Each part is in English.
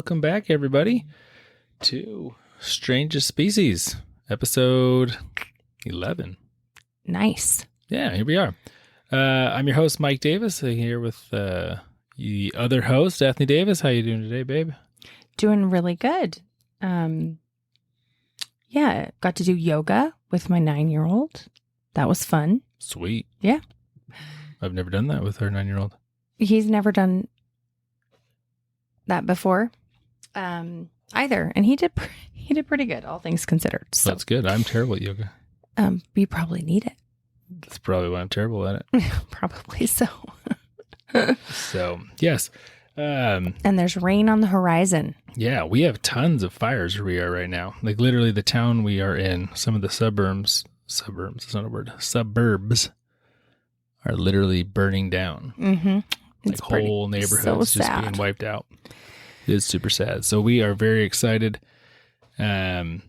welcome back, everybody, to Strangest Species, episode 11. Nice. Yeah, here we are. I'm your host, Mike Davis, here with the other host, Ethne Davis. How you doing today, babe? Doing really good. Yeah, got to do yoga with my 9-year-old. That was fun. Sweet. Yeah. I've never done that with our 9-year-old. He's never done that before either. And he did pretty good, all things considered. So That's good. I'm terrible at yoga. you probably need it. That's probably why I'm terrible at it. Probably so. So, yes. And there's rain on the horizon. Yeah, we have tons of fires where we are right now. Like literally the town we are in, some of the suburbs, it's not a word, suburbs are literally burning down. Mm-hmm. Like whole neighborhoods so just being wiped out. It is super sad. So we are very excited. We're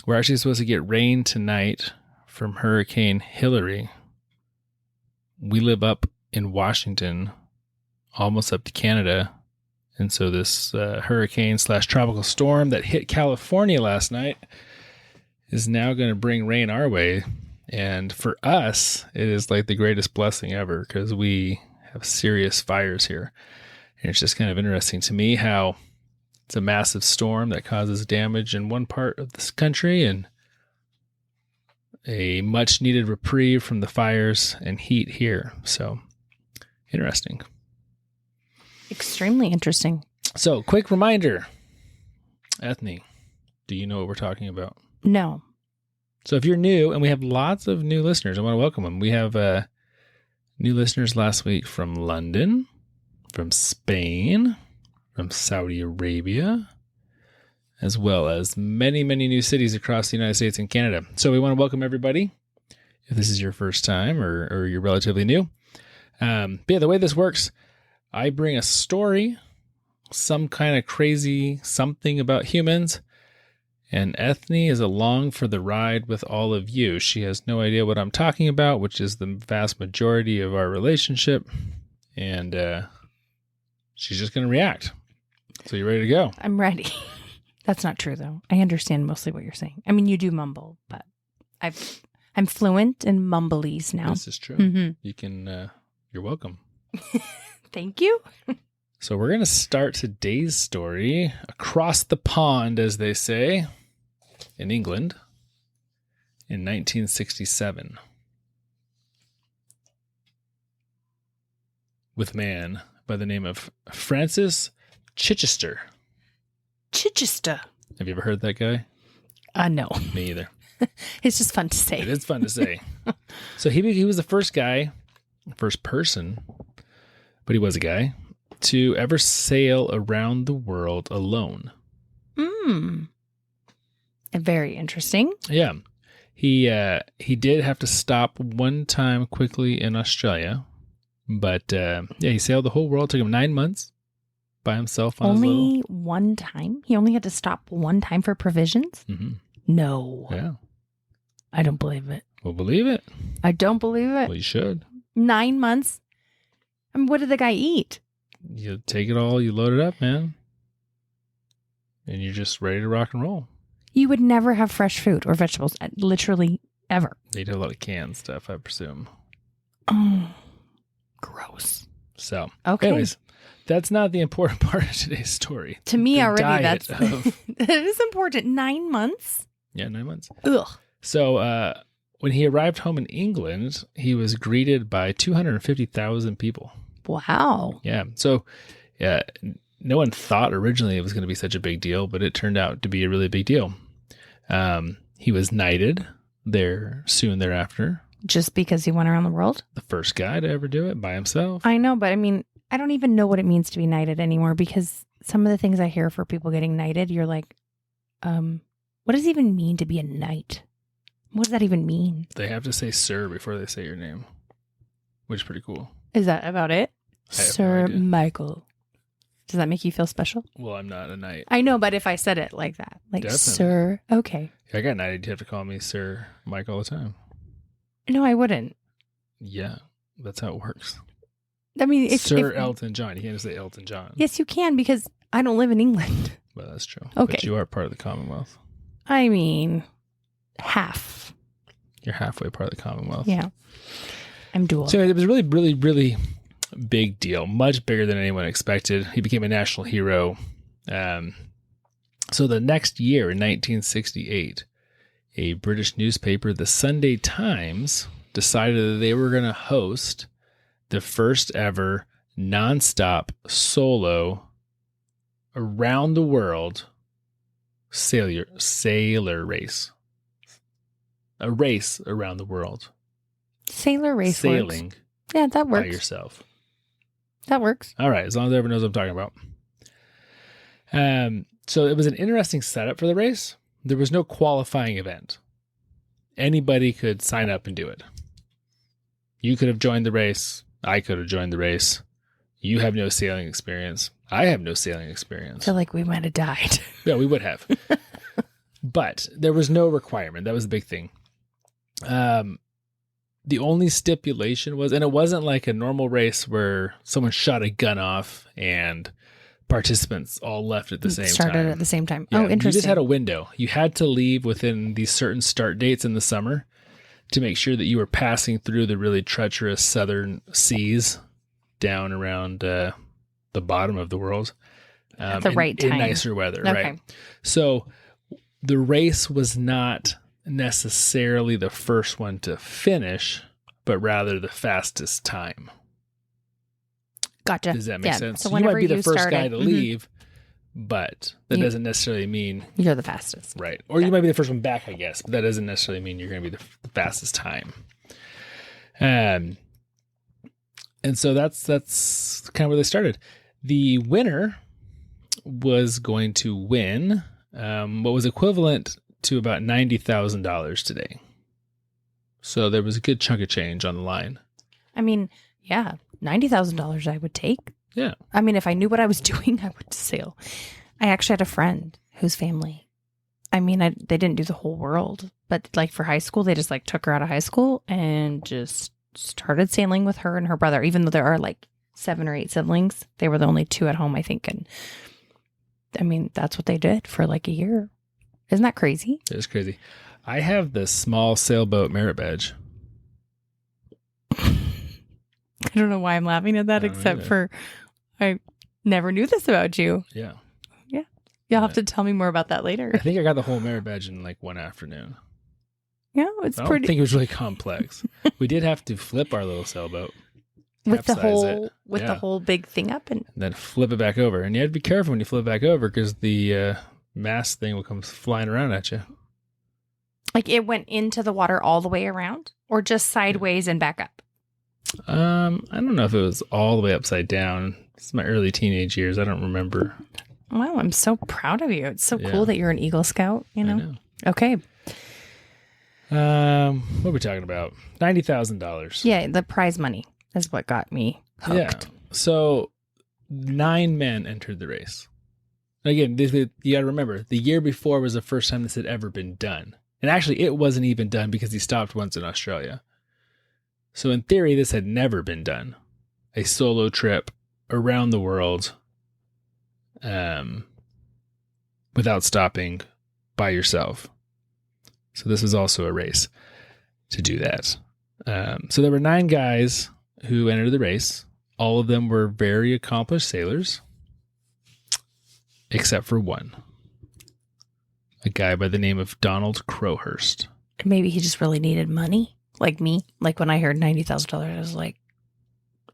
actually supposed to get rain tonight from Hurricane Hillary. We live up in Washington, almost up to Canada. And so this hurricane/tropical storm that hit California last night is now going to bring rain our way. And for us, it is like the greatest blessing ever because we have serious fires here. And it's just kind of interesting to me how it's a massive storm that causes damage in one part of this country and a much needed reprieve from the fires and heat here. So interesting. Extremely interesting. So quick reminder, Ethne, do you know what we're talking about? No. So if you're new, and we have lots of new listeners, I want to welcome them. We have new listeners last week from London, from Spain, from Saudi Arabia, as well as many, many new cities across the United States and Canada. So we want to welcome everybody. If this is your first time or you're relatively new. But yeah, the way this works, I bring a story, some kind of crazy something about humans, and Ethne is along for the ride with all of you. She has no idea what I'm talking about, which is the vast majority of our relationship, and she's just going to react. So you ready to go? I'm ready. That's not true, though. I understand mostly what you're saying. I mean, you do mumble, but I'm fluent in mumblese now. This is true. Mm-hmm. You can, you're welcome. Thank you. So we're going to start today's story across the pond, as they say, in England in 1967 with a man by the name of Francis Chichester. Chichester. Have you ever heard that guy? No. Me either. It's just fun to say. It is fun to say. So he was the first person, but he was a guy, to ever sail around the world alone. Very interesting. Yeah. He did have to stop one time quickly in Australia, but he sailed the whole world. It took him 9 months by himself on his little... Only one time? He only had to stop one time for provisions? Mm-hmm. No. Yeah. I don't believe it. Well, believe it. I don't believe it. Well, you should. 9 months? I mean, what did the guy eat? You take it all, you load it up, man. And you're just ready to rock and roll. You would never have fresh fruit or vegetables, literally ever. They'd have a lot of canned stuff, I presume. Oh, gross. So, okay. Anyways, that's not the important part of today's story. To me, The already, that's of, it is important. 9 months? Yeah, 9 months. Ugh. So, when he arrived home in England, he was greeted by 250,000 people. Wow. Yeah. So, yeah, no one thought originally it was going to be such a big deal, but it turned out to be a really big deal. He was knighted there soon thereafter. Just because he went around the world? The first guy to ever do it by himself. I know, but I mean, I don't even know what it means to be knighted anymore because some of the things I hear for people getting knighted, you're like, what does it even mean to be a knight? What does that even mean? They have to say sir before they say your name, which is pretty cool. Is that about it? Sir no idea. Michael. Does that make you feel special? Well, I'm not a knight. I know, but if I said it like that, like Definitely. sir, okay. I got knighted. You have to call me Sir Mike all the time. No, I wouldn't. Yeah, that's how it works. I mean, Sir Elton John. You can't just say Elton John. Yes, you can, because I don't live in England. Well, that's true. Okay. But you are part of the Commonwealth. I mean, half. You're halfway part of the Commonwealth. Yeah. I'm dual. So it was a really, really, really big deal. Much bigger than anyone expected. He became a national hero. So the next year, in 1968, a British newspaper, the Sunday Times, decided that they were going to host the first ever nonstop solo around the world sailor race. A race around the world. Sailor race Sailing. Works. Yeah, that works. By yourself. That works. All right, as long as everyone knows what I'm talking about. So it was an interesting setup for the race. There was no qualifying event. Anybody could sign up and do it. You could have joined the race. I could have joined the race. You have no sailing experience. I have no sailing experience. I feel like we might have died. Yeah, we would have. But there was no requirement. That was the big thing. The only stipulation was, and it wasn't like a normal race where someone shot a gun off and participants all left at the same time. Started at the same time. Yeah, Oh, interesting. You just had a window. You had to leave within these certain start dates in the summer to make sure that you were passing through the really treacherous southern seas down around the bottom of the world. At the right time. In nicer weather, Okay. right? So the race was not necessarily the first one to finish, but rather the fastest time. Gotcha. Does that make sense? So You might whenever be the you first started, guy to leave, but that doesn't necessarily mean you're the fastest. right. Or you might be the first one back, I guess, but that doesn't necessarily mean you're going to be the fastest time. And so that's kind of where they started. The winner was going to win what was equivalent to about $90,000 today. So there was a good chunk of change on the line. I mean, yeah, $90,000 I would take. Yeah. I mean, if I knew what I was doing, I would sail. I actually had a friend whose family, I mean, they didn't do the whole world, but like for high school, they just like took her out of high school and just started sailing with her and her brother, even though there are like 7 or 8 siblings. They were the only 2 at home, I think. And I mean, that's what they did for like a year. Isn't that crazy? It is crazy. I have the small sailboat merit badge. I don't know why I'm laughing at that, except for I never knew this about you. Yeah. Yeah. You'll have to tell me more about that later. I think I got the whole merit badge in like one afternoon. Yeah, it's I don't pretty. think it was really complex. We did have to flip our little sailboat. With the capsize whole it. with Yeah. the whole big thing up and Then flip it back over. And you had to be careful when you flip it back over because the mast thing will come flying around at you. like it went into the water all the way around or just sideways and back up. I don't know if it was all the way upside down. It's my early teenage years. I don't remember. Wow, I'm so proud of you. It's so Yeah. cool that you're an Eagle Scout, you know? I know. Okay. What are we talking about? $90,000. Yeah, the prize money is what got me hooked. Yeah. So 9 men entered the race. Again, you got to remember, the year before was the first time this had ever been done. And actually, it wasn't even done because he stopped once in Australia. So in theory, this had never been done. A solo trip around the world without stopping by yourself. So this was also a race to do that. So there were 9 guys who entered the race. All of them were very accomplished sailors, except for one. A guy by the name of Donald Crowhurst. Maybe he just really needed money, like me. Like when I heard $90,000, I was like,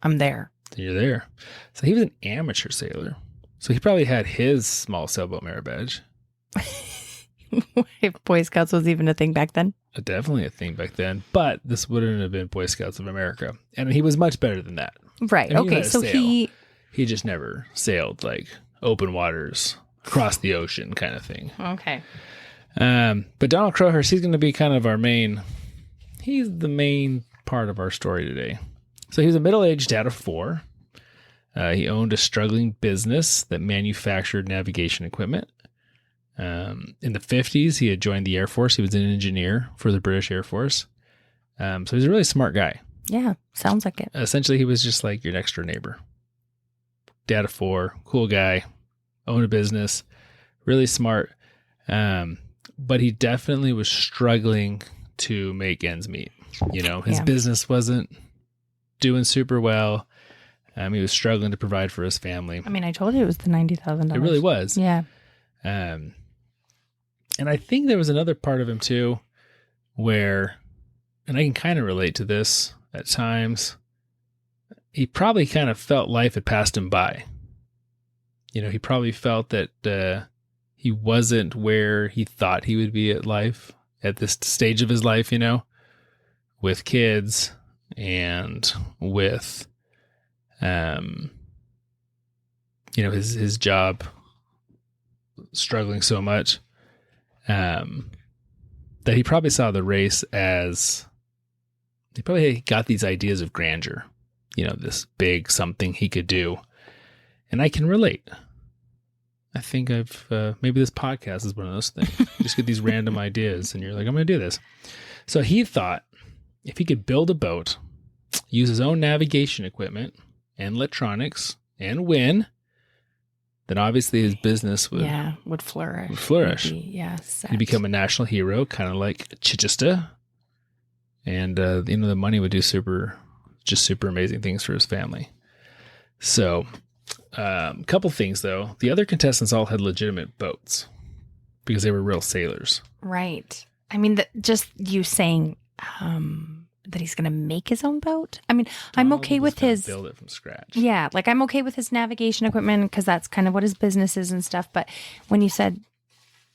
I'm there. You're there. So he was an amateur sailor. So he probably had his small sailboat merit badge. If Boy Scouts was even a thing back then. Definitely a thing back then. But this wouldn't have been Boy Scouts of America. And he was much better than that. Right. I mean, he Okay. knew how to So sail. He just never sailed like open waters, across the ocean kind of thing. Okay. But Donald Crowhurst, he's going to be kind of he's the main part of our story today. So he was a middle-aged dad of 4. He owned a struggling business that manufactured navigation equipment. In the 50s, he had joined the Air Force. He was an engineer for the British Air Force. So he's a really smart guy. Yeah. Sounds like it. Essentially, he was just like your next door neighbor. Dad of 4, cool guy, own a business, really smart. But he definitely was struggling to make ends meet. His business wasn't doing super well. He was struggling to provide for his family. I mean, I told you it was the $90,000. It really was. Yeah. And I think there was another part of him too, where, and I can kind of relate to this at times, he probably kind of felt life had passed him by. He probably felt that he wasn't where he thought he would be at this stage of his life, with kids and with, his job struggling so much, that he probably saw the race as, he probably got these ideas of grandeur, this big something he could do. And I can relate. I think maybe this podcast is one of those things. You just get these random ideas and you're like, I'm going to do this. So he thought if he could build a boat, use his own navigation equipment and electronics and win, then obviously his business would flourish. He'd become a national hero, kind of like Chichester. And, the money would do super amazing things for his family. So, a couple things though. The other contestants all had legitimate boats because they were real sailors. Right. I mean, just you saying, that he's going to make his own boat. I mean, I'm okay with his build it from scratch. Yeah. Like I'm okay with his navigation equipment because that's kind of what his business is and stuff. But when you said,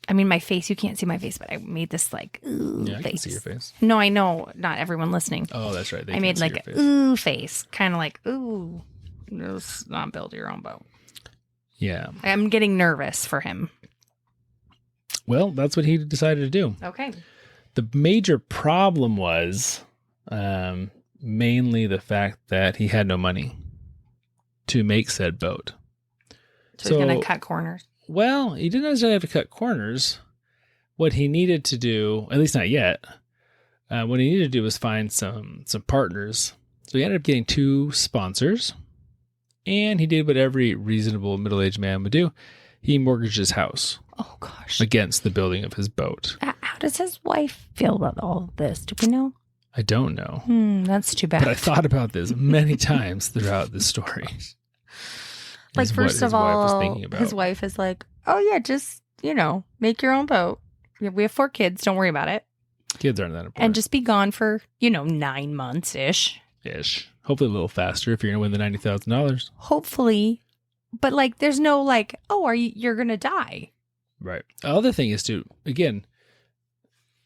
I mean, my face, you can't see my face, but I made this like, ooh, yeah, I face. can see your face. No, I know. Not everyone listening. Oh, that's right. I made like an ooh face. Kind of like, ooh, let's not build your own boat. Yeah. I'm getting nervous for him. Well, that's what he decided to do. Okay. The major problem was mainly the fact that he had no money to make said boat. So he's going to cut corners. Well, he didn't necessarily have to cut corners. What he needed to do, at least not yet, what he needed to do was find some partners. So he ended up getting 2 sponsors, and he did what every reasonable middle-aged man would do. He mortgaged his house. Oh, gosh. Against the building of his boat. How does his wife feel about all of this? Do we know? I don't know. That's too bad. But I thought about this many times throughout this story. Like, first of all, his wife is like, oh, yeah, just, make your own boat. We have 4 kids. Don't worry about it. Kids aren't that important. And just be gone for, 9 months-ish. Hopefully a little faster if you're going to win the $90,000. Hopefully. But, there's no, you're going to die. Right. The other thing is, again,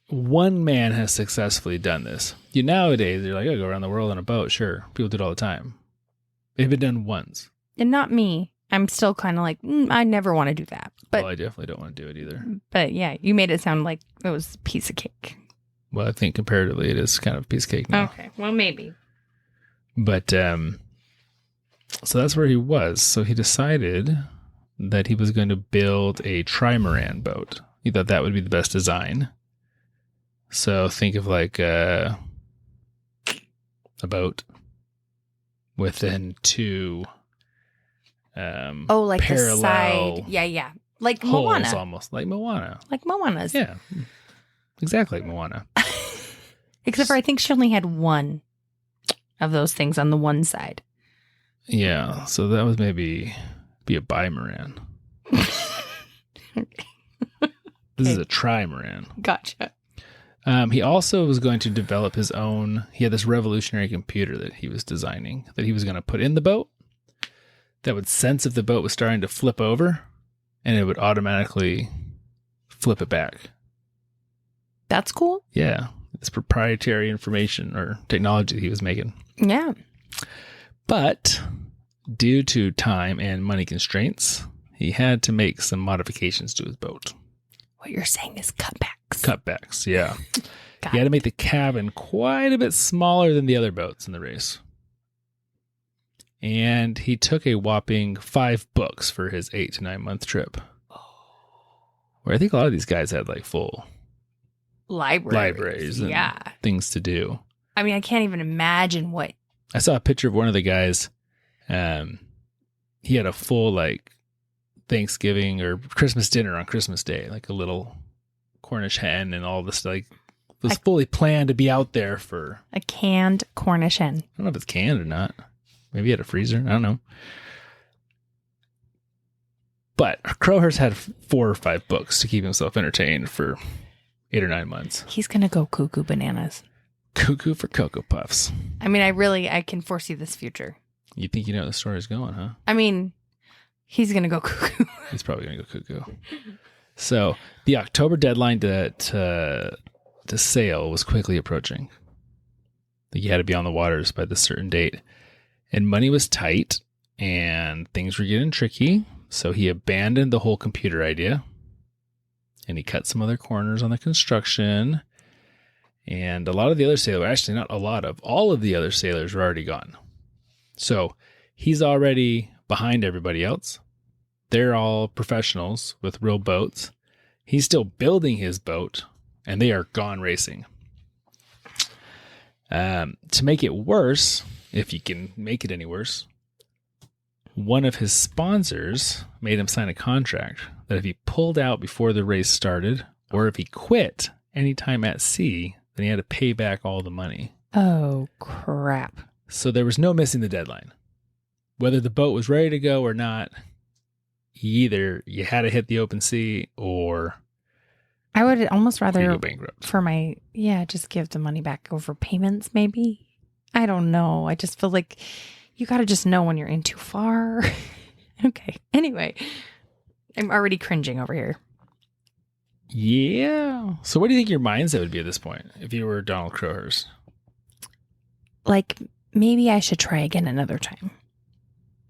one man has successfully done this. Nowadays, you're like, go around the world on a boat. Sure. People do it all the time. They've been done once. And not me. I'm still kind of like, I never want to do that. But I definitely don't want to do it either. But yeah, you made it sound like it was a piece of cake. Well, I think comparatively it is kind of a piece of cake now. Okay. Well, maybe. But, so that's where he was. So he decided that he was going to build a trimaran boat. He thought that would be the best design. So think of like a boat with then 2 like parallel the side. Yeah. Like holes, Moana. almost like Moana. Like Moana's. Yeah. Exactly like Moana. Except for I think she only had 1 of those things on the one side. Yeah. So that was maybe be a bimaran. This is a trimaran. Gotcha. He also was going to develop his own. He had this revolutionary computer that he was designing that he was going to put in the boat that would sense if the boat was starting to flip over, and it would automatically flip it back. That's cool. Yeah. It's proprietary information or technology that he was making. Yeah. But due to time and money constraints, he had to make some modifications to his boat. What you're saying is cutbacks. Cutbacks, yeah. He had to make the cabin quite a bit smaller than the other boats in the race. And he took a whopping 5 books for his 8 to 9 month trip. Where I think a lot of these guys had like full libraries and things to do. I mean, I can't even imagine what. I saw a picture of one of the guys. He had a full Thanksgiving or Christmas dinner on Christmas Day, like a little Cornish hen and all this. Like, it was fully planned to be out there for a canned Cornish hen. I don't know if it's canned or not. Maybe he had a freezer. I don't know. But Crowhurst had 4 or 5 books to keep himself entertained for 8 or 9 months. He's going to go cuckoo bananas. Cuckoo for Cocoa Puffs. I mean, I can foresee this future. You think you know where the story's going, huh? I mean, he's going to go cuckoo. He's probably going to go cuckoo. So the October deadline to sail was quickly approaching. You had to be on the waters by this certain date. And money was tight and things were getting tricky. So he abandoned the whole computer idea and he cut some other corners on the construction. And a lot of the other sailors, actually not a lot of, all of the other sailors were already gone. So he's already behind everybody else. They're all professionals with real boats. He's still building his boat and they are gone racing. To make it worse, if you can make it any worse, one of his sponsors made him sign a contract that if he pulled out before the race started or if he quit anytime at sea, then he had to pay back all the money. Oh, crap. So there was no missing the deadline. Whether the boat was ready to go or not, either you had to hit the open sea or I would almost you rather go bankrupt. just give the money back over payments, maybe. I don't know. I just feel like you got to just know when you're in too far. Okay. Anyway, I'm already cringing over here. Yeah. So what do you think your mindset would be at this point if you were Donald Crowhurst? Like, maybe I should try again another time.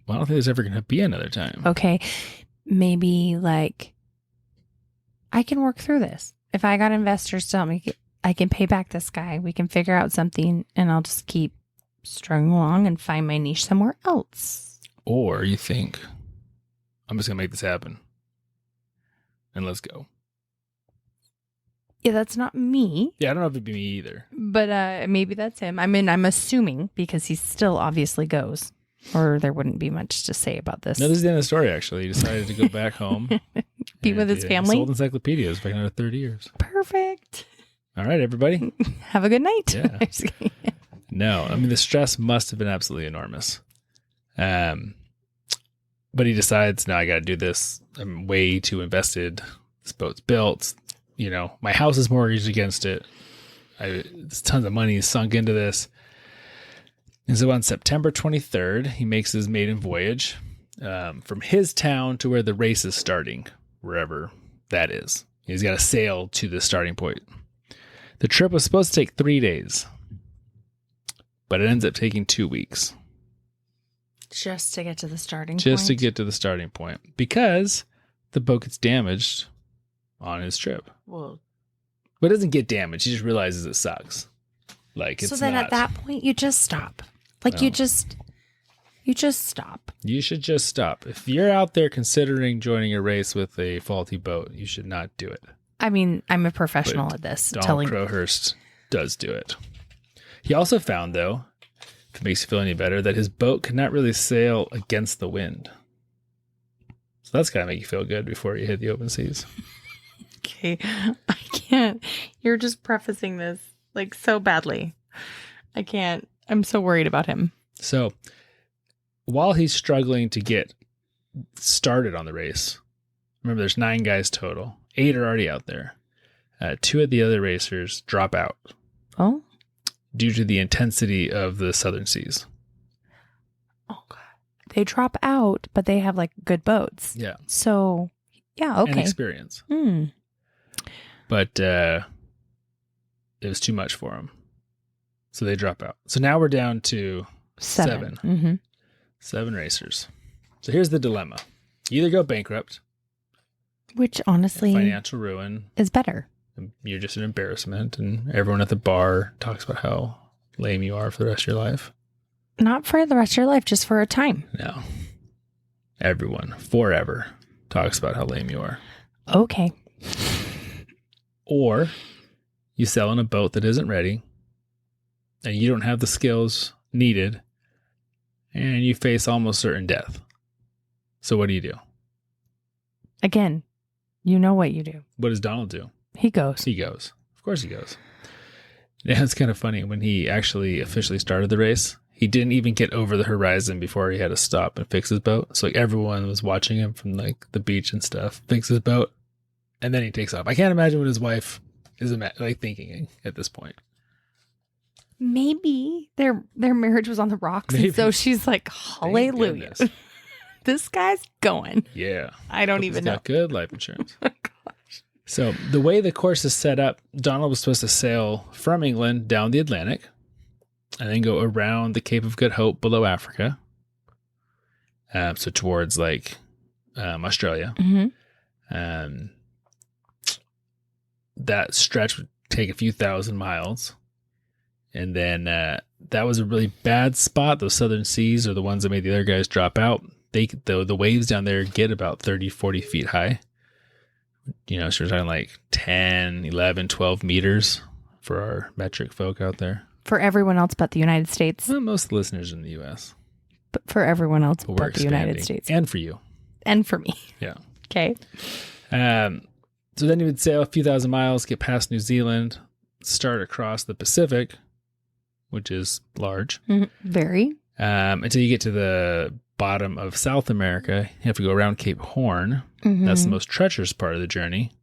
Well, I don't think there's ever going to be another time. Okay. Maybe, like, I can work through this. If I got investors to help me, I can pay back this guy. We can figure out something, and I'll just keep struggling along and find my niche somewhere else. Or you think, I'm just going to make this happen. And let's go. Yeah, that's not me. Yeah, I don't know if it'd be me either. But maybe that's him. I mean, I'm assuming because he still obviously goes. Or there wouldn't be much to say about this. No, this is the end of the story, actually. He decided to go back home. Be with his family. Sold encyclopedias for another 30 years. Perfect. All right, everybody. Have a good night. Yeah. No, I mean, the stress must have been absolutely enormous. But he decides, no, I got to do this. I'm way too invested. This boat's built. You know, my house is mortgaged against it. There's tons of money sunk into this. And so on September 23rd, he makes his maiden voyage from his town to where the race is starting, wherever that is. He's got to sail to the starting point. The trip was supposed to take 3 days, but it ends up taking 2 weeks. Just to get to the starting point? Just to get to the starting point, because the boat gets damaged on his trip. Well, but it doesn't get damaged. He just realizes it sucks. Like, it's so then not, at that point, you just stop. Like, you just stop. You should just stop. If you're out there considering joining a race with a faulty boat, you should not do it. I mean, I'm a professional at this. Donald Crowhurst does do it. He also found, though, if it makes you feel any better, that his boat could not really sail against the wind. So that's got to make you feel good before you hit the open seas. Okay. I can't. You're just prefacing this like so badly. I can't. I'm so worried about him. So while he's struggling to get started on the race, remember there's 9 guys total. 8 are already out there. 2 of the other racers drop out. Oh? Due to the intensity of the southern seas. Oh, God. They drop out, but they have like good boats. Yeah. So, yeah, okay. And experience. But it was too much for them. So they drop out. So now we're down to 7. Mm-hmm. 7 racers. So here's the dilemma. You either go bankrupt. Which honestly financial ruin. Is better. You're just an embarrassment. And everyone at the bar talks about how lame you are for the rest of your life. Not for the rest of your life, just for a time. No. Everyone, forever, talks about how lame you are. Okay. Or you sell in a boat that isn't ready and you don't have the skills needed and you face almost certain death. So what do you do? Again, you know what you do. What does Donald do? He goes. He goes. Of course he goes. Yeah, it's kind of funny. When he actually officially started the race, he didn't even get over the horizon before he had to stop and fix his boat. So like everyone was watching him from like the beach and stuff, fix his boat, and then he takes off. I can't imagine what his wife is like thinking at this point. Maybe their marriage was on the rocks. Maybe. And so she's like, hallelujah. This guy's going. Yeah. I don't even know. Got good life insurance. Oh, gosh. So the way the course is set up, Donald was supposed to sail from England down the Atlantic and then go around the Cape of Good Hope below Africa. So towards like Australia. Mm-hmm. That stretch would take a few thousand miles. And then that was a really bad spot. Those southern seas are the ones that made the other guys drop out. The waves down there get about 30, 40 feet high. You know, so we're talking like 10, 11, 12 meters for our metric folk out there. For everyone else but the United States. Well, most listeners in the U.S. But for everyone else But but the United States. And for you. And for me. Yeah. Okay. So then you would sail a few thousand miles, get past New Zealand, start across the Pacific, which is large. Very. Until you get to the bottom of South America. You have to go around Cape Horn. Mm-hmm. That's the most treacherous part of the journey.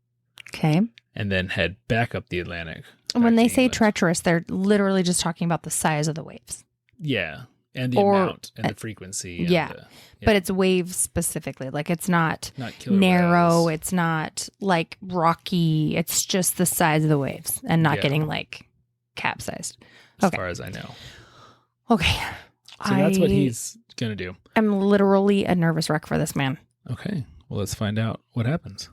Okay. And then head back up the Atlantic. When they say England. treacherous, they're literally just talking about the size of the waves. Yeah. And the amount and the frequency. Yeah. But it's waves specifically. Like it's not killer narrow. whales. It's not like rocky. It's just the size of the waves and not getting like capsized. As far as I know. Okay. So that's what he's going to do. I'm literally a nervous wreck for this man. Okay. Well, let's find out what happens.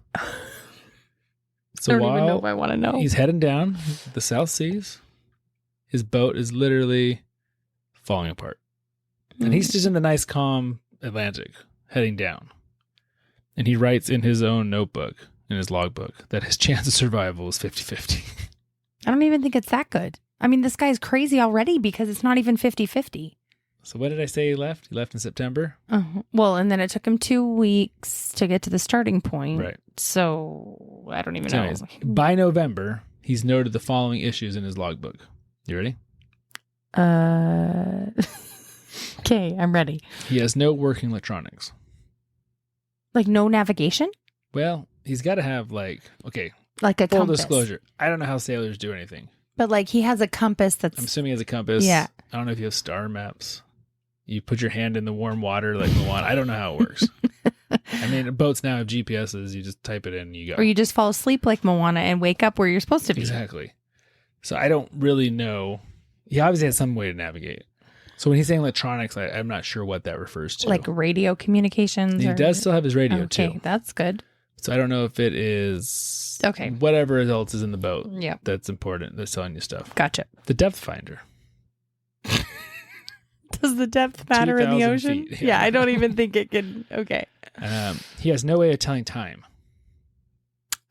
So I don't even know if I want to know. He's heading down the South Seas. His boat is literally falling apart. And he's just in the nice, calm Atlantic, heading down. And he writes in his own notebook, in his logbook, that his chance of survival is 50-50. I don't even think it's that good. I mean, this guy's crazy already because it's not even 50-50. So what did I say he left? He left in September? Well, and then it took him 2 weeks to get to the starting point. Right. So I don't even know. Anyways, by November, he's noted the following issues in his logbook. You ready? Okay, I'm ready. He has no working electronics. Like no navigation? Well, he's got to have like a Like a full compass. disclosure. I don't know how sailors do anything. But like he has a compass that's... I'm assuming he has a compass. Yeah. I don't know if you have star maps. You put your hand in the warm water like Moana. I don't know how it works. I mean, boats now have GPSs. You just type it in and you go. Or you just fall asleep like Moana and wake up where you're supposed to be. Exactly. So I don't really know. He obviously has some way to navigate. So when he's saying electronics, I'm not sure what that refers to. Like radio communications? He does still have his radio too. Okay, that's good. So I don't know if it is Okay. whatever else is in the boat. Yeah. That's important. That's telling you stuff. Gotcha. The depth finder. Does the depth matter in the 2,000 ocean? feet. Yeah, I don't even think it can. Okay. He has no way of telling time.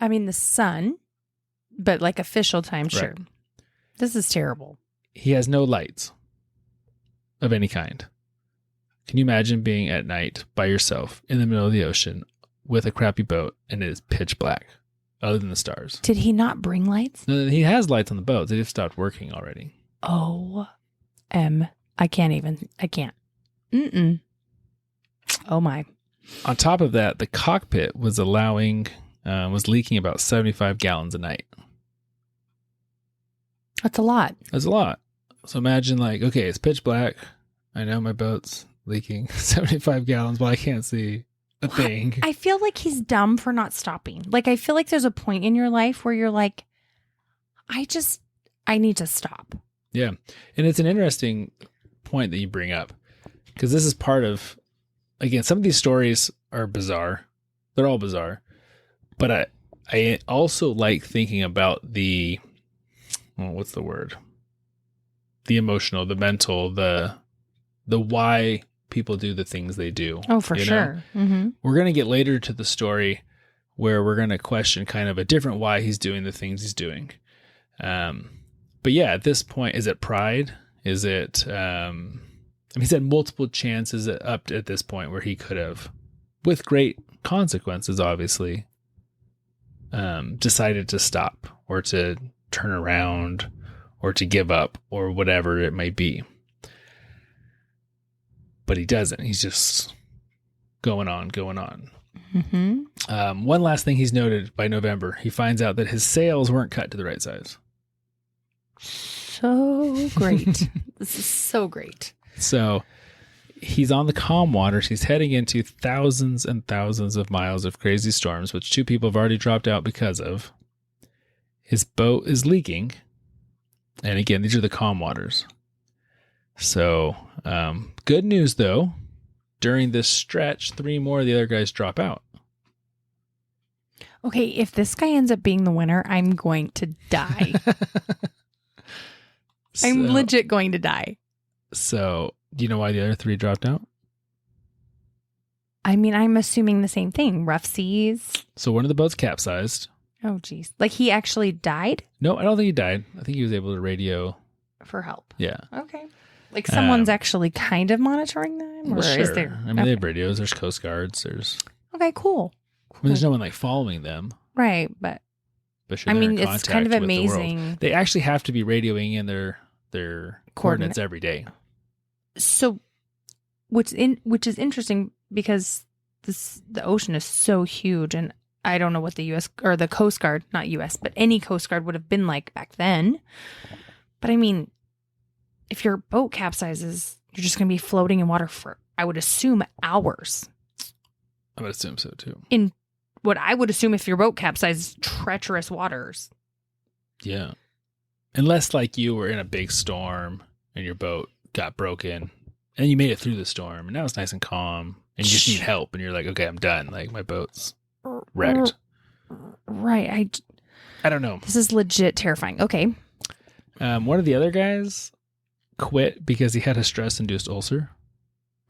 I mean, the sun, but like official time, sure. Right. This is terrible. He has no lights of any kind. Can you imagine being at night by yourself in the middle of the ocean with a crappy boat and it is pitch black other than the stars? Did he not bring lights? No, he has lights on the boat. They just stopped working already. I can't. Mm-mm. Oh my. On top of that, the cockpit was leaking about 75 gallons a night. That's a lot. That's a lot. So imagine okay, it's pitch black. I know my boat's leaking 75 gallons, but I can't see a thing. I feel like he's dumb for not stopping. Like, I feel like there's a point in your life where you're like, I need to stop. Yeah. And it's an interesting point that you bring up because this is part of, again, some of these stories are bizarre. They're all bizarre. But I also like thinking about what's the word? The emotional, the mental, the why people do the things they do. Oh, for sure. Mm-hmm. We're going to get later to the story where we're going to question kind of a different why he's doing the things he's doing. But yeah, at this point, is it pride? Is it, he's had multiple chances up at this point where he could have, with great consequences, obviously, decided to stop or to turn around or to give up or whatever it may be. But he doesn't. He's just going on. Mm-hmm. One last thing he's noted by November, he finds out that his sails weren't cut to the right size. So great. This is so great. So he's on the calm waters. He's heading into thousands and thousands of miles of crazy storms, which 2 people have already dropped out because of. His boat is leaking. And again, these are the calm waters. So, good news though, during this stretch, 3 more of the other guys drop out. Okay, if this guy ends up being the winner, I'm going to die. I'm legit going to die. So, do you know why the other 3 dropped out? I mean, I'm assuming the same thing. Rough seas. So, one of the boats capsized. Oh, geez. Like he actually died? No, I don't think he died. I think he was able to radio. For help. Yeah. Okay. Like someone's actually kind of monitoring them? Or sure. is there? I mean, they have radios. There's Coast Guards. There's. Okay, cool. I mean, there's no one like following them. Right, but sure, I mean, it's kind of amazing. They actually have to be radioing in their coordinates every day. So, which is interesting because the ocean is so huge, and I don't know what the U.S. or the Coast Guard, not U.S., but any Coast Guard would have been like back then. But I mean, if your boat capsizes, you're just going to be floating in water for, I would assume, hours. I would assume so too. In what I would assume if your boat capsizes, treacherous waters. Yeah. Unless like you were in a big storm and your boat got broken and you made it through the storm and now it's nice and calm and you just need help and you're like, okay, I'm done. Like my boat's wrecked. Right. I don't know. This is legit terrifying. Okay. One of the other guys quit because he had a stress-induced ulcer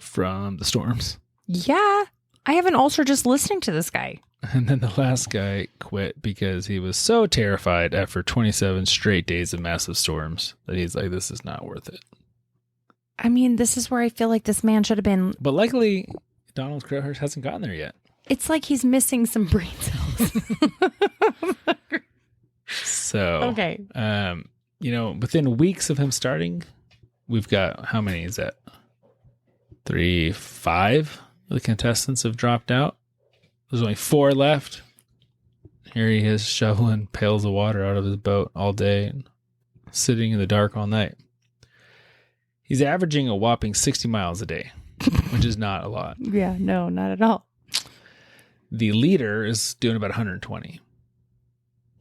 from the storms. Yeah. I have an ulcer just listening to this guy. And then the last guy quit because he was so terrified after 27 straight days of massive storms that he's like, this is not worth it. I mean, this is where I feel like this man should have been. But luckily, Donald Crowhurst hasn't gotten there yet. It's like he's missing some brain cells. So, okay. Within weeks of him starting, we've got, how many is that? 5 of the contestants have dropped out. There's only 4 left. Here he is shoveling pails of water out of his boat all day and sitting in the dark all night. He's averaging a whopping 60 miles a day, which is not a lot. Yeah, no, not at all. The leader is doing about 120.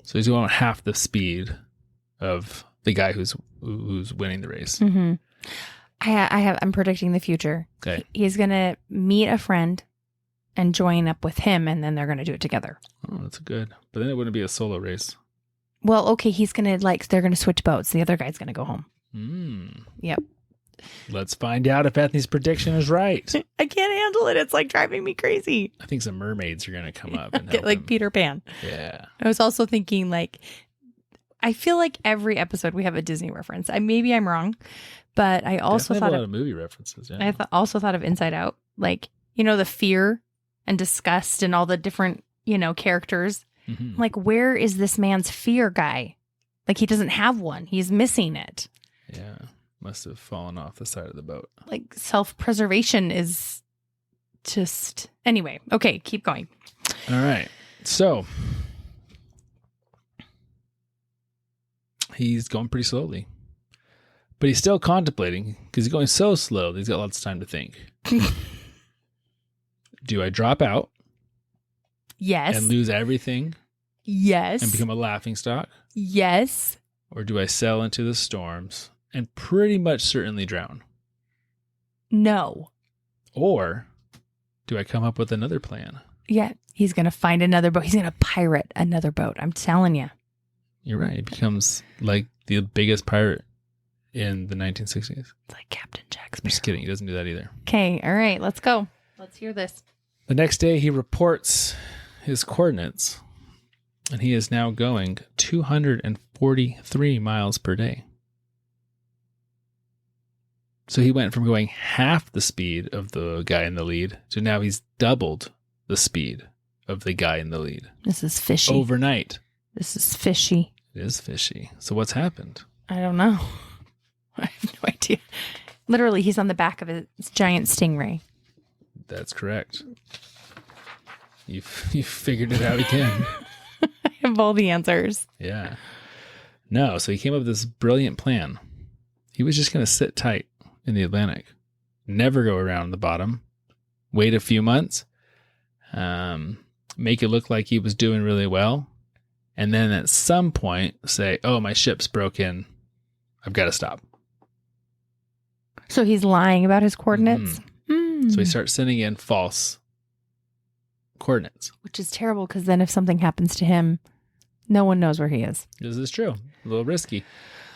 So he's going half the speed of the guy who's winning the race. Mm-hmm. I'm predicting the future. Okay. He's going to meet a friend and join up with him, and then they're going to do it together. Oh, that's good. But then it wouldn't be a solo race. Well, okay, they're going to switch boats. The other guy's going to go home. Yep. Let's find out if Bethany's prediction is right. I can't handle it. It's like driving me crazy. I think some mermaids are going to come up and get like him. Peter Pan. Yeah. I was also thinking I feel like every episode we have a Disney reference. Maybe I'm wrong, but I also Definitely thought have a lot of movie references. Yeah. also thought of Inside Out, like, the fear and disgust and all the different, characters. Mm-hmm. Like, where is this man's fear guy? Like, he doesn't have one. He's missing it. Yeah. Must have fallen off the side of the boat. Like, self-preservation is just... Anyway, okay, keep going. All right. So, he's going pretty slowly. But he's still contemplating because he's going so slow that he's got lots of time to think. Do I drop out? Yes. And lose everything? Yes. And become a laughingstock? Yes. Or do I sail into the storms and pretty much certainly drown? No. Or do I come up with another plan? Yeah. He's going to find another boat. He's going to pirate another boat. I'm telling you. You're right. He becomes like the biggest pirate in the 1960s. It's like Captain Jack Sparrow. I'm just kidding. He doesn't do that either. Okay. All right. Let's go. Let's hear this. The next day, he reports his coordinates, and he is now going 243 miles per day. So he went from going half the speed of the guy in the lead to now he's doubled the speed of the guy in the lead. This is fishy. Overnight. This is fishy. It is fishy. So what's happened? I don't know. I have no idea. Literally, he's on the back of a giant stingray. That's correct. You figured it out again. I have all the answers. Yeah. No, so he came up with this brilliant plan. He was just going to sit tight in the Atlantic, never go around the bottom, wait a few months, make it look like he was doing really well, and then at some point say, oh, my ship's broken. I've got to stop. So he's lying about his coordinates? Mm-hmm. So he starts sending in false coordinates. Which is terrible, because then if something happens to him, no one knows where he is. This is true. A little risky.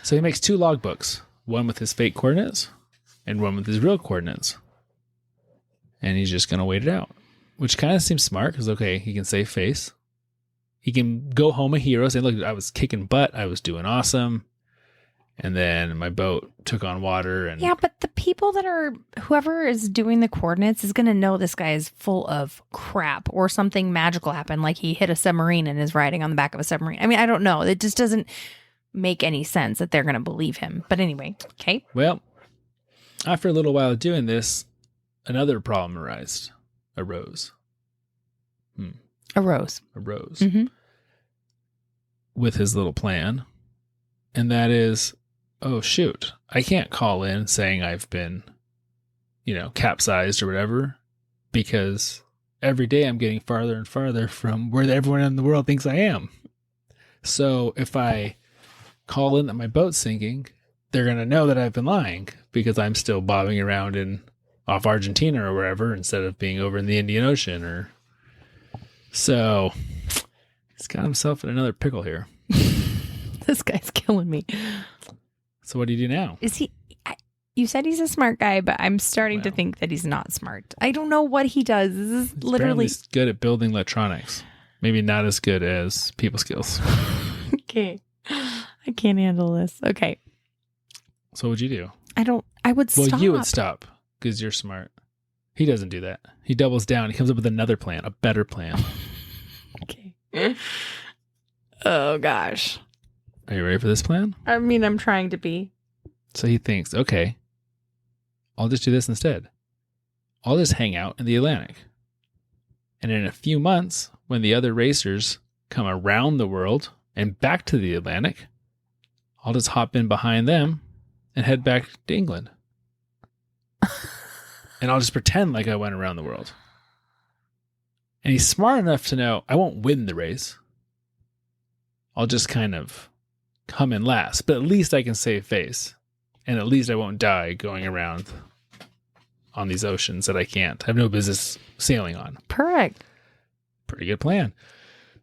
So he makes 2 logbooks, one with his fake coordinates and one with his real coordinates. And he's just going to wait it out, which kind of seems smart because, okay, he can save face. He can go home a hero, say, look, I was kicking butt. I was doing awesome. And then my boat took on water. And yeah, but the people that are, whoever is doing the coordinates is going to know this guy is full of crap, or something magical happened, like he hit a submarine and is riding on the back of a submarine. I mean, I don't know. It just doesn't make any sense that they're going to believe him. But anyway, okay. Well, after a little while of doing this, another problem arose. Mm-hmm. With his little plan. And that is, oh, shoot, I can't call in saying I've been, capsized or whatever, because every day I'm getting farther and farther from where everyone in the world thinks I am. So if I call in that my boat's sinking, they're going to know that I've been lying because I'm still bobbing around off Argentina or wherever instead of being over in the Indian Ocean. So he's got himself in another pickle here. This guy's killing me. So what do you do now? Is he? You said he's a smart guy, but I'm starting to think that he's not smart. I don't know what he does. This is literally he's good at building electronics. Maybe not as good as people skills. Okay. I can't handle this. Okay. So what would you do? I would stop. Well, you would stop because you're smart. He doesn't do that. He doubles down. He comes up with another plan, a better plan. Okay. Oh, gosh. Are you ready for this plan? I mean, I'm trying to be. So he thinks, okay, I'll just do this instead. I'll just hang out in the Atlantic. And in a few months, when the other racers come around the world and back to the Atlantic, I'll just hop in behind them and head back to England. And I'll just pretend like I went around the world. And he's smart enough to know I won't win the race. I'll just kind of come in last, but at least I can save face. And at least I won't die going around on these oceans that I have no business sailing on. Correct. Pretty good plan.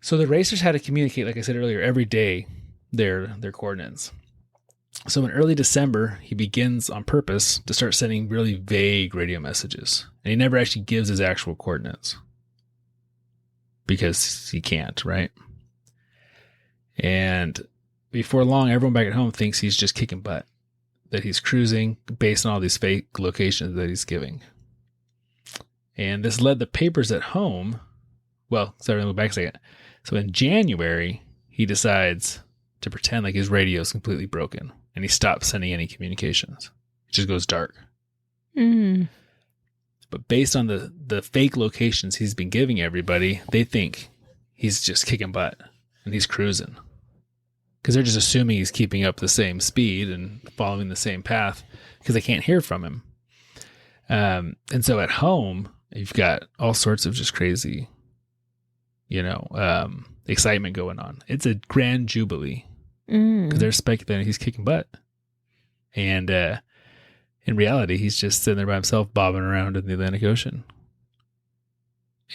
So the racers had to communicate, like I said earlier, every day their coordinates. So in early December, he begins on purpose to start sending really vague radio messages. And he never actually gives his actual coordinates. Because he can't, right? And before long, everyone back at home thinks he's just kicking butt. That he's cruising based on all these fake locations that he's giving. And this led the papers at home. Well, sorry, let me go back a second. So in January, he decides to pretend like his radio is completely broken. And he stops sending any communications. It just goes dark. Mm. But based on the fake locations he's been giving everybody, they think he's just kicking butt and he's cruising. Because they're just assuming he's keeping up the same speed and following the same path because they can't hear from him. And so at home, you've got all sorts of just crazy, excitement going on. It's a grand jubilee because they're speculating he's kicking butt. And in reality, he's just sitting there by himself, bobbing around in the Atlantic Ocean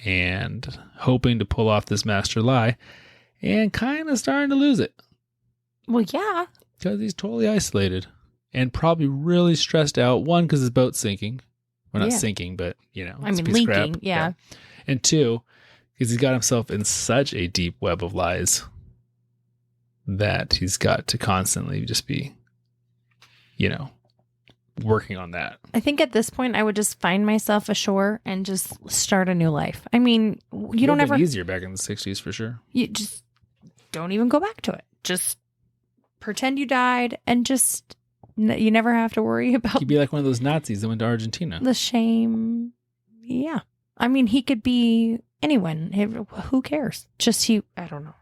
and hoping to pull off this master lie and kind of starting to lose it. Well, yeah. Because he's totally isolated and probably really stressed out. One, because his boat's sinking. Well, not sinking, but, it's a piece of crap. Leaking, yeah. And two, because he's got himself in such a deep web of lies that he's got to constantly just be, working on that. I think at this point, I would just find myself ashore and just start a new life. I mean, you don't ever... easier back in the 60s for sure. You just don't even go back to it. Just pretend you died and just... You never have to worry about... You'd be like one of those Nazis that went to Argentina. The shame. Yeah. I mean, he could be anyone. Who cares? Just he... I don't know.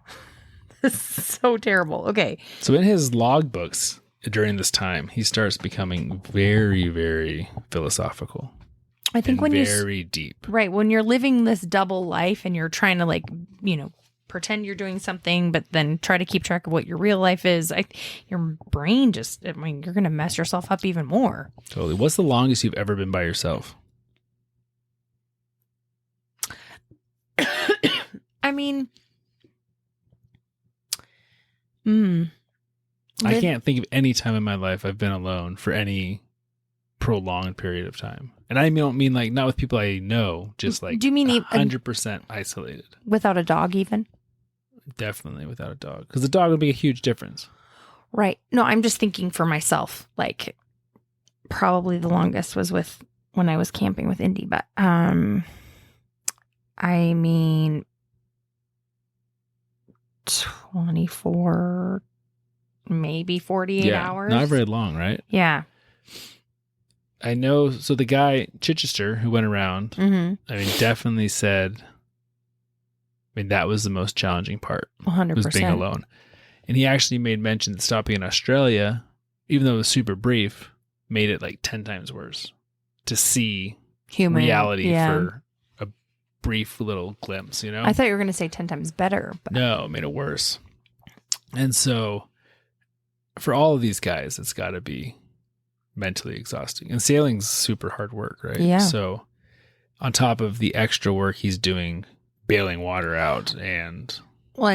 This is so terrible. Okay. So in his logbooks during this time, he starts becoming very, very philosophical. I think when very deep. Right. When you're living this double life and you're trying to like, pretend you're doing something, but then try to keep track of what your real life is. Your brain you're going to mess yourself up even more. Totally. What's the longest you've ever been by yourself? I mean, I can't think of any time in my life I've been alone for any prolonged period of time. And I don't mean like not with people I know, just like do you mean 100% isolated? Without a dog even? Definitely without a dog. Because the dog would make a huge difference. Right. No, I'm just thinking for myself. Like probably the longest was when I was camping with Indy. But I mean 24, maybe 48 hours. Not very long, right? Yeah. I know. So the guy, Chichester, who went around, definitely said, that was the most challenging part. 100%. Was being alone. And he actually made mention that stopping in Australia, even though it was super brief, made it like 10 times worse to see reality for a brief little glimpse, I thought you were going to say 10 times better. But... No, it made it worse. And so for all of these guys, it's got to be mentally exhausting. And sailing's super hard work, right? Yeah. So on top of the extra work he's doing, bailing water out and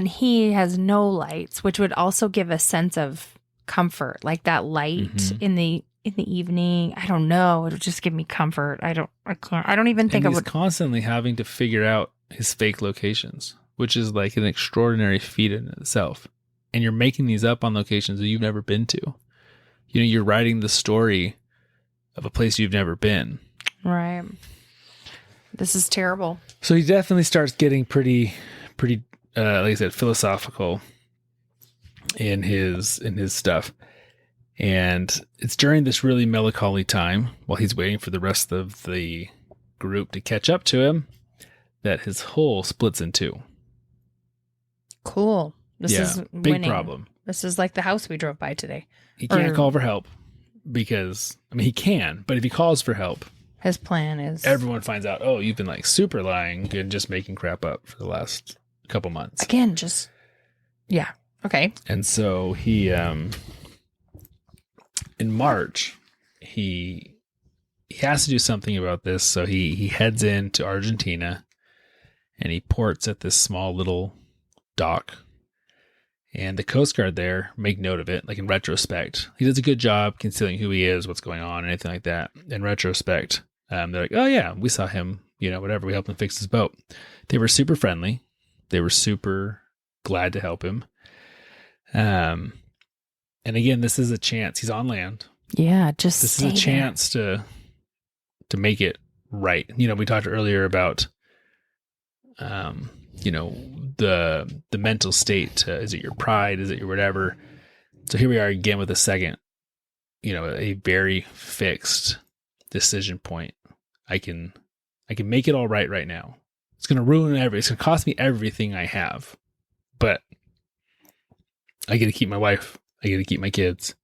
he has no lights, which would also give a sense of comfort, like that light in the evening. I don't know. It would just give me comfort. I don't even think he's constantly having to figure out his fake locations, which is like an extraordinary feat in itself. And you're making these up on locations that you've never been to. You're writing the story of a place you've never been. Right. This is terrible. So he definitely starts getting pretty, like I said, philosophical in his stuff. And it's during this really melancholy time, while he's waiting for the rest of the group to catch up to him, that his hull splits in two. Cool. This is big winning. problem. This is like the house we drove by today. He can't call for help because, he can, but if he calls for help, his plan is... everyone finds out, oh, you've been like super lying and just making crap up for the last couple months. Again, just... Yeah. Okay. And so he, in March, he has to do something about this. So he heads into Argentina and he ports at this small little dock. And the Coast Guard there make note of it, like in retrospect. He does a good job concealing who he is, what's going on, anything like that. In retrospect, they're like, oh yeah, we saw him, whatever. We helped him fix his boat. They were super friendly. They were super glad to help him. And again, this is a chance. He's on land. Yeah, this is a chance to make it right. We talked earlier about, the mental state. Is it your pride? Is it your whatever? So here we are again with a second, a very fixed decision point. I can make it all right now. It's going to ruin everything. It's going to cost me everything I have, but I get to keep my wife. I get to keep my kids.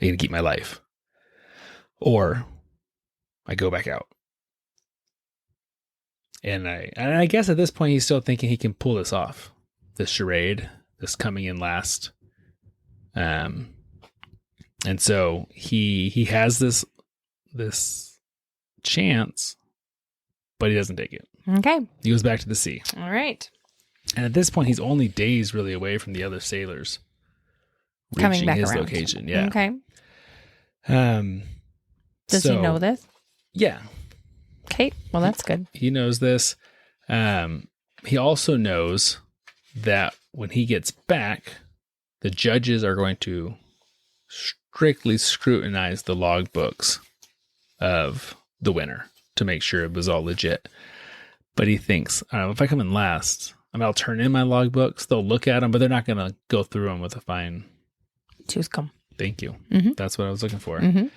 I get to keep my life, or I go back out. And I guess at this point, he's still thinking he can pull this off, this charade, this coming in last. And so he has this chance, but he doesn't take it. Okay. He goes back to the sea. All right. And at this point, he's only days really away from the other sailors coming back his around. Location. Yeah. Okay. Does he know this? Yeah. Okay, well, that's good. He knows this. He also knows that when he gets back, the judges are going to strictly scrutinize the logbooks of the winner to make sure it was all legit. But he thinks, if I come in last, I'll turn in my logbooks. They'll look at them, but they're not going to go through them with a fine Choose come. Thank you. Mm-hmm. That's what I was looking for. Mm-hmm.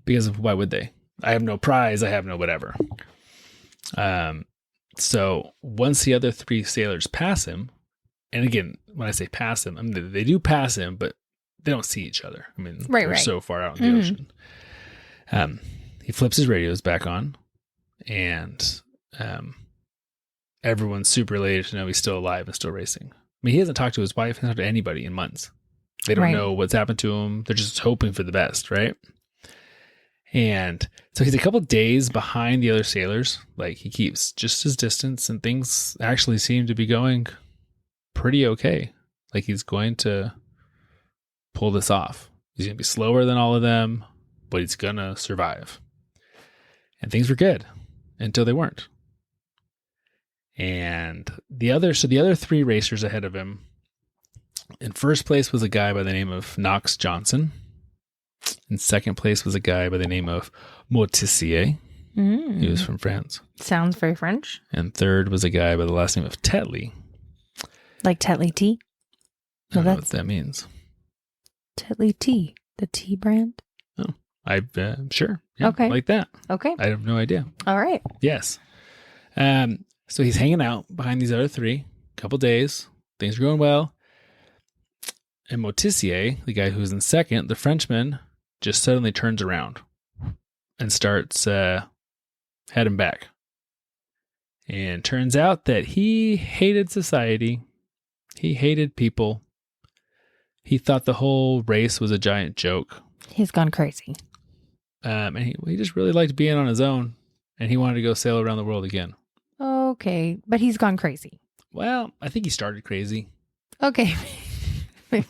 Because why would they? I have no prize. I have no whatever. So once the other 3 sailors pass him, and again, when I say pass him, I mean, they do pass him, but they don't see each other. I mean, they're so far out in the ocean. He flips his radios back on, and everyone's super elated to know he's still alive and still racing. I mean, he hasn't talked to his wife, he hasn't talked to anybody in months. They don't know what's happened to him. They're just hoping for the best, right? And so he's a couple days behind the other sailors. Like, he keeps just his distance, and things actually seem to be going pretty okay. Like, he's going to pull this off. He's going to be slower than all of them, but he's going to survive. And things were good until they weren't. And the other 3 racers ahead of him, in first place was a guy by the name of Knox Johnson. In second place was a guy by the name of Mortissier. He was from France. Sounds very French. And third was a guy by the last name of Tetley. Like Tetley tea? I don't know what that means. Tetley tea. The tea brand? Oh, sure. Yeah, okay. Like that. Okay. I have no idea. All right. Yes. So he's hanging out behind these other 3, couple days. Things are going well. And Mortissier, the guy who's in second, the Frenchman, just suddenly turns around and starts heading back. And turns out that he hated society. He hated people. He thought the whole race was a giant joke. He's gone crazy. And he just really liked being on his own. And he wanted to go sail around the world again. Okay, but he's gone crazy. Well, I think he started crazy. Okay.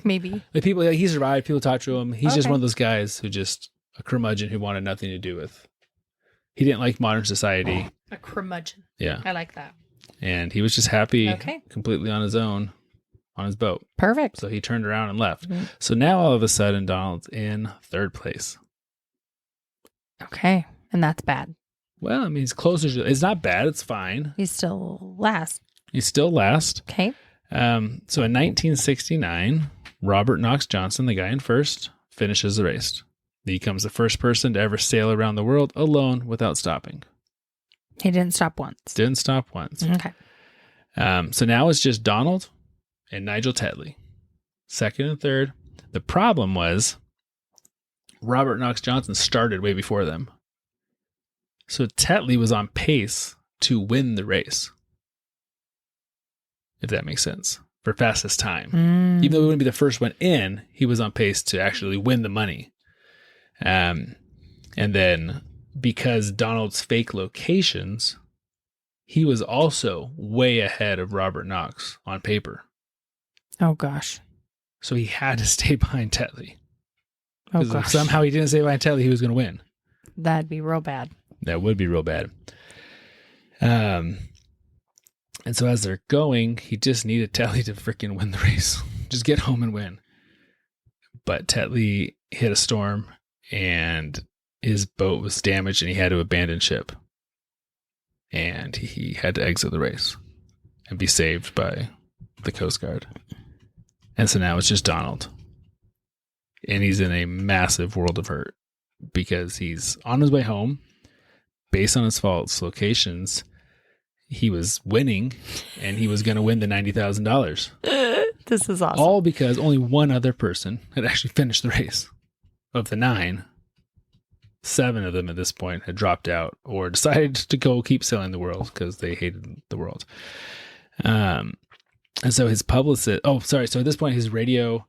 Maybe. The people, he survived. People talked to him. He's just one of those guys who just a curmudgeon who wanted nothing to do with. He didn't like modern society. A curmudgeon. Yeah. I like that. And he was just happy completely on his own on his boat. Perfect. So he turned around and left. Mm-hmm. So now all of a sudden, Donald's in third place. Okay. And that's bad. Well, I mean, he's closer to, it's not bad. It's fine. He's still last. He's still last. Okay. So in 1969, Robert Knox Johnson, the guy in first, finishes the race. He becomes the first person to ever sail around the world alone without stopping. He didn't stop once. Didn't stop once. Okay. So now it's just Donald and Nigel Tetley, second and third. The problem was Robert Knox Johnson started way before them. So Tetley was on pace to win the race. If that makes sense, for fastest time. Even though he wouldn't be the first one in, he was on pace to actually win the money. And then because Donald's fake locations, he was also way ahead of Robert Knox on paper. Oh, gosh. So he had to stay behind Tetley. Oh, gosh. If somehow he didn't stay behind Tetley, he was going to win. That'd be real bad. That would be real bad. And so as they're going, he just needed Tetley to freaking win the race. Just get home and win. But Tetley hit a storm and his boat was damaged and he had to abandon ship. And he had to exit the race and be saved by the Coast Guard. And so now it's just Donald. And he's in a massive world of hurt because he's on his way home based on his false locations. He was winning and he was going to win the $90,000. This is awesome. All because only one other person had actually finished the race. Of the 9, 7 of them at this point had dropped out or decided to go keep sailing the world because they hated the world. And so his publicist, so at this point his radio,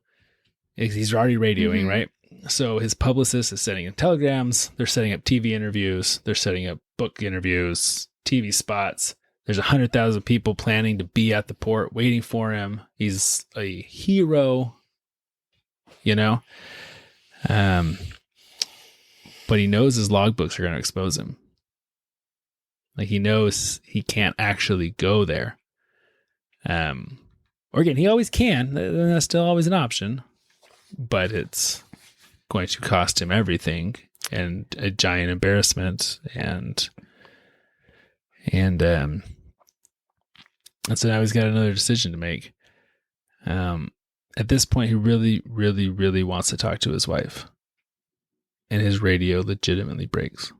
he's already radioing, right? So his publicist is sending him telegrams. They're setting up TV interviews. They're setting up book interviews, TV spots. There's 100,000 people planning to be at the port waiting for him. He's a hero, you know? But he knows his logbooks are going to expose him. Like, he knows he can't actually go there. Or again, he always can. That's still always an option. But it's going to cost him everything and a giant embarrassment. And so now he's got another decision to make. At this point, he really, really, really wants to talk to his wife. And his radio legitimately breaks.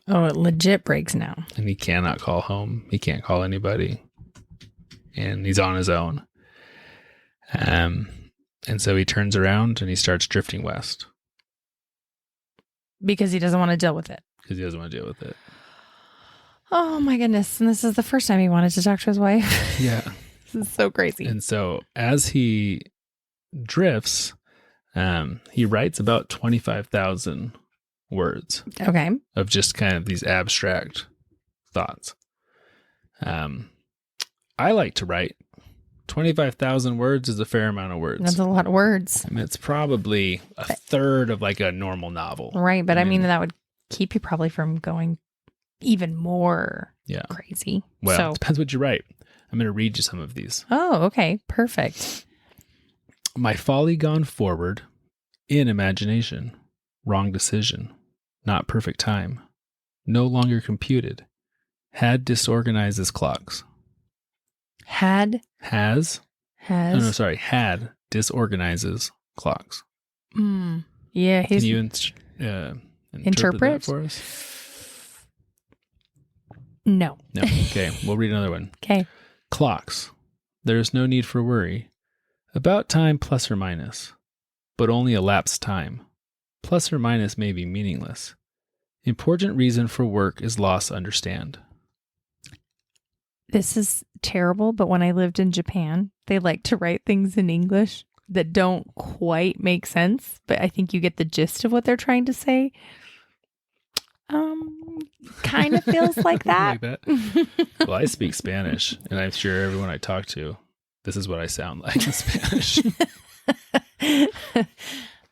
Oh, it legit breaks now. And he cannot call home. He can't call anybody. And he's on his own. And so he turns around and he starts drifting west. Because he doesn't want to deal with it. Because he doesn't want to deal with it. Oh my goodness. And this is the first time he wanted to talk to his wife. Yeah. This is so crazy. And so as he drifts, he writes about 25,000 words. Okay. Of just kind of these abstract thoughts. I like to write. 25,000 words is a fair amount of words. That's a lot of words. I mean, it's probably a third of like a normal novel. Right. But I mean that would keep you probably from going even more crazy. Well, it depends what you write. I'm going to read you some of these. Oh, okay. Perfect. My folly gone forward in imagination. Wrong decision. Not perfect time. No longer computed. Had disorganizes clocks. Had disorganizes clocks. Yeah. Can you interpret that for us? No. Okay. We'll read another one. Okay. Clocks. There is no need for worry. About time plus or minus, but only elapsed time. Plus or minus may be meaningless. Important reason for work is loss understand. This is terrible, but when I lived in Japan, they like to write things in English that don't quite make sense, but I think you get the gist of what they're trying to say. Kind of feels like that. Like that? Well, I speak Spanish, and I'm sure everyone I talk to, this is what I sound like in Spanish.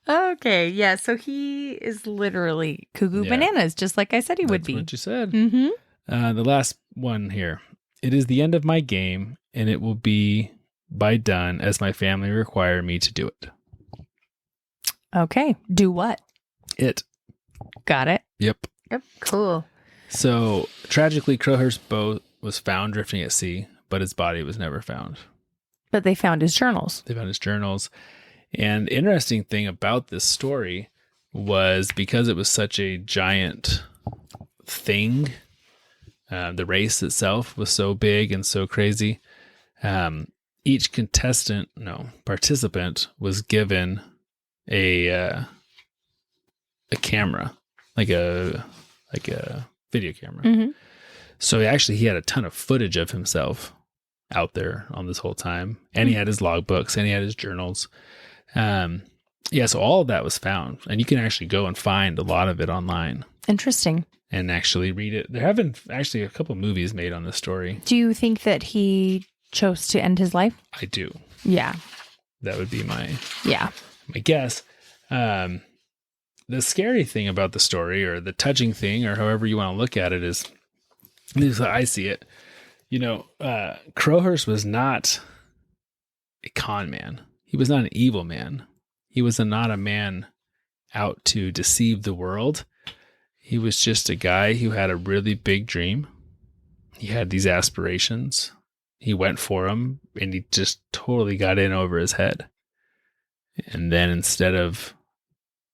Okay, yeah, so he is literally cuckoo bananas, just like I said he would be. That's what you said. Mm-hmm. The last one here. It is the end of my game, and it will be by done as my family require me to do it. Okay, do what? It. Got it. Yep. Cool. So, tragically, Crowhurst's boat was found drifting at sea, but his body was never found. But they found his journals. And the interesting thing about this story was because it was such a giant thing, the race itself was so big and so crazy. Each participant was given a camera, like a video camera. Mm-hmm. So he had a ton of footage of himself out there on this whole time, and he had his logbooks and he had his journals. So all of that was found, and you can actually go and find a lot of it online. Interesting. And actually read it. There have been actually a couple movies made on this story. Do you think that he chose to end his life? I do. Yeah. That would be my guess. The scary thing about the story, or the touching thing, or however you want to look at it, is how I see it. Crowhurst was not a con man. He was not an evil man. He was not a man out to deceive the world. He was just a guy who had a really big dream. He had these aspirations. He went for them, and he just totally got in over his head. And then instead of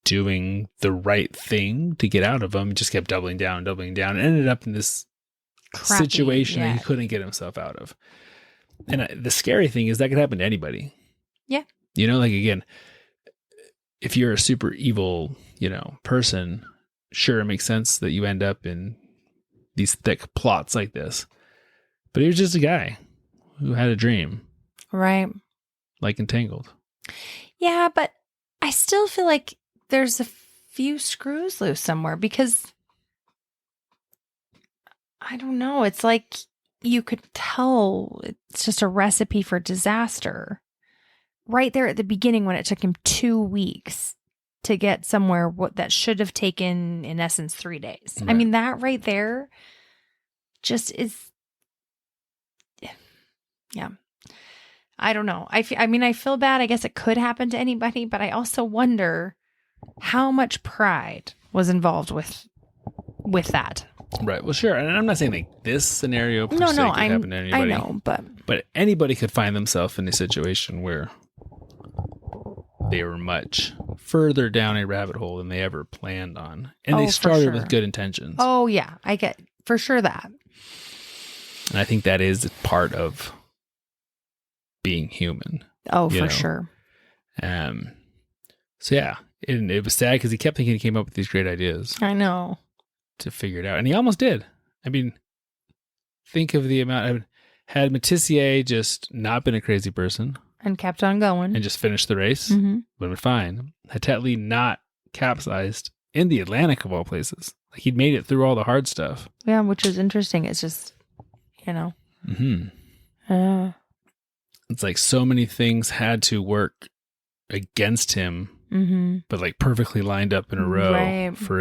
doing the right thing to get out of them, he just kept doubling down, and ended up in this situation that he couldn't get himself out of. And the scary thing is that could happen to anybody. Yeah. Again, if you're a super evil, person, sure, it makes sense that you end up in these thick plots like this. But he was just a guy who had a dream. Right. Like Entangled. Yeah, but I still feel like there's a few screws loose somewhere, because I don't know. It's like you could tell it's just a recipe for disaster. Right there at the beginning, when it took him 2 weeks to get somewhere that should have taken, in essence, 3 days. Right. I mean, that right there just is, yeah. I don't know. I feel bad. I guess it could happen to anybody, but I also wonder, how much pride was involved with that. Right. Well, sure. And I'm not saying like this scenario per se could happen to anybody. I know, but anybody could find themselves in a situation where they were much further down a rabbit hole than they ever planned on. And they started with good intentions. Oh, yeah. I get for sure that. And I think that is part of being human. Oh, for sure. So, yeah. And it was sad because he kept thinking he came up with these great ideas. I know. To figure it out. And he almost did. I mean, think of the amount. Had Metissier just not been a crazy person. And kept on going. And just finished the race, would have been fine. Had Tetley not capsized in the Atlantic of all places. Like he'd made it through all the hard stuff. Yeah, which is interesting. It's just, it's like so many things had to work against him, but like perfectly lined up in a row for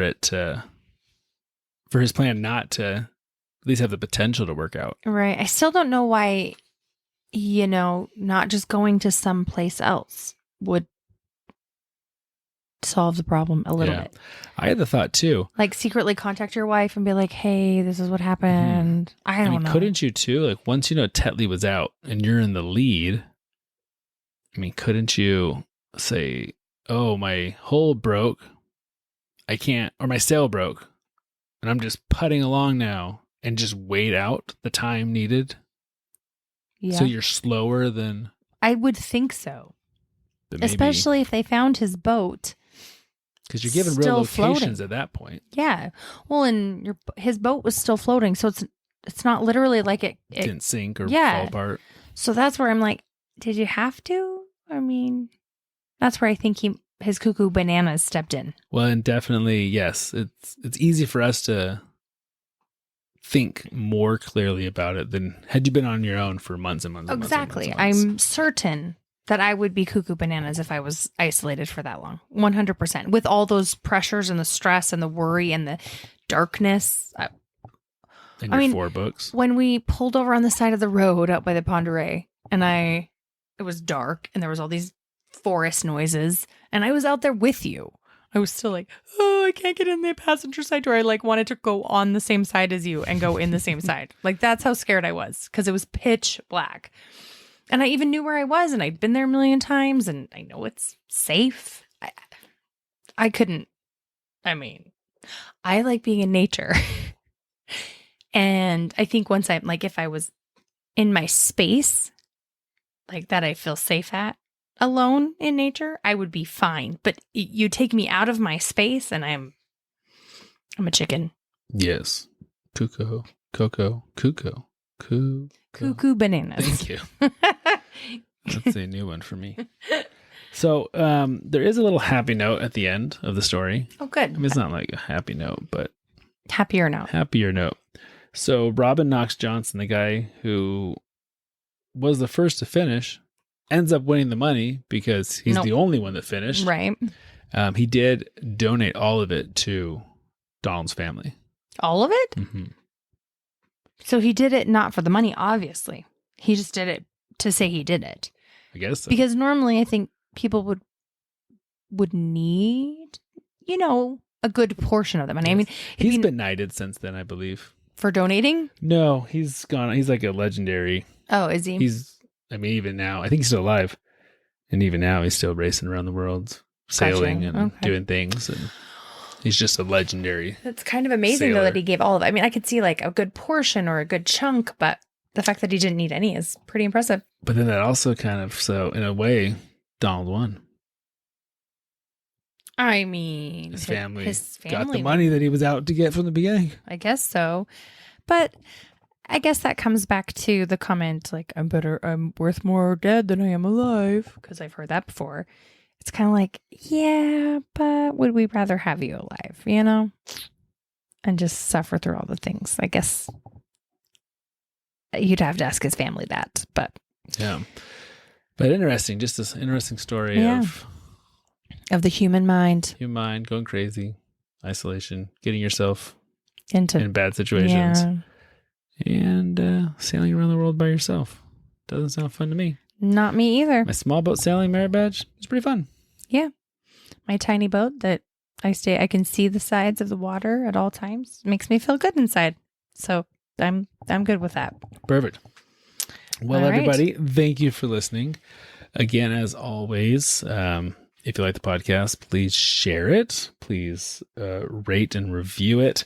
his plan not to at least have the potential to work out. Right. I still don't know why, not just going to someplace else would solve the problem a little bit. I had the thought too. Like secretly contact your wife and be like, hey, this is what happened. I don't know. Couldn't you too? Like once Tetley was out and you're in the lead, couldn't you say, oh, my hull broke. I can't, or my sail broke. And I'm just putting along now and just wait out the time needed. Yeah. So you're slower than. I would think so. Especially if they found his boat. Because you're given real locations at that point. Yeah. Well, and his boat was still floating. So it's not literally like it didn't sink or fall apart. So that's where I'm like, did you have to? That's where I think his cuckoo bananas stepped in. Well, and definitely, yes. It's easy for us to think more clearly about it than had you been on your own for months and months. Exactly. And months. I'm certain that I would be cuckoo bananas if I was isolated for that long. 100%. With all those pressures and the stress and the worry and the darkness. And your 4 books. When we pulled over on the side of the road out by the Ponderay and it was dark and there was all these forest noises and I was out there with you. I was still like, oh, I can't get in the passenger side door. I wanted to go on the same side as you and go in the same side. That's how scared I was because it was pitch black. And I even knew where I was and I'd been there a million times and I know it's safe. I couldn't. I like being in nature. And I think once if I was in my space, that I feel safe at, alone in nature, I would be fine. But you take me out of my space and I'm a chicken. Yes. Cuckoo bananas. Thank you. That's a new one for me. So there is a little happy note at the end of the story. Oh, good. It's not like a happy note, but happier note. So Robin Knox Johnson, the guy who was the first to finish, ends up winning the money because he's the only one that finished. Right. He did donate all of it to Donald's family. All of it? Mm-hmm. So he did it not for the money, obviously. He just did it to say he did it. I guess so. Because normally I think people would need, a good portion of the money. Yes. He's been knighted since then, I believe. For donating? No, he's gone. He's like a legendary. Oh, is he? Even now, I think he's still alive. And even now, he's still racing around the world, sailing and doing things. And he's just a legendary. That's kind of amazing, though, that he gave all of it. I could see a good portion or a good chunk, but the fact that he didn't need any is pretty impressive. But then that also so in a way, Donald won. His family got the money that he was out to get from the beginning. I guess so. But I guess that comes back to the comment, I'm worth more dead than I am alive, because I've heard that before. It's kind of yeah, but would we rather have you alive, and just suffer through all the things? I guess you'd have to ask his family that, but. Yeah. But interesting, just this interesting story of the human mind. Human mind going crazy, isolation, getting yourself in bad situations. Yeah. And sailing around the world by yourself. Doesn't sound fun to me. Not me either. My small boat sailing merit badge is pretty fun. Yeah. My tiny boat that I can see the sides of the water at all times. Makes me feel good inside. So I'm good with that. Perfect. Well, All right. everybody, thank you for listening. Again, as always, if you like the podcast, please share it. Please rate and review it.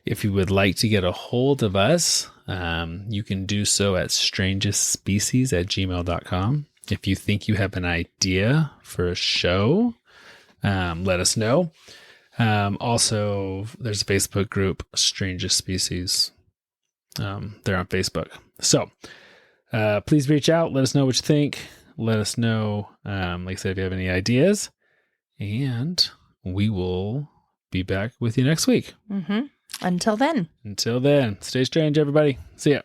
If you would like to get a hold of us, you can do so at strangestspecies@gmail.com. If you think you have an idea for a show, let us know. Also, there's a Facebook group, Strangest Species. They're on Facebook. So please reach out. Let us know what you think. Let us know, like I said, if you have any ideas. And we will be back with you next week. Mm-hmm. Until then, stay strange, everybody. See ya.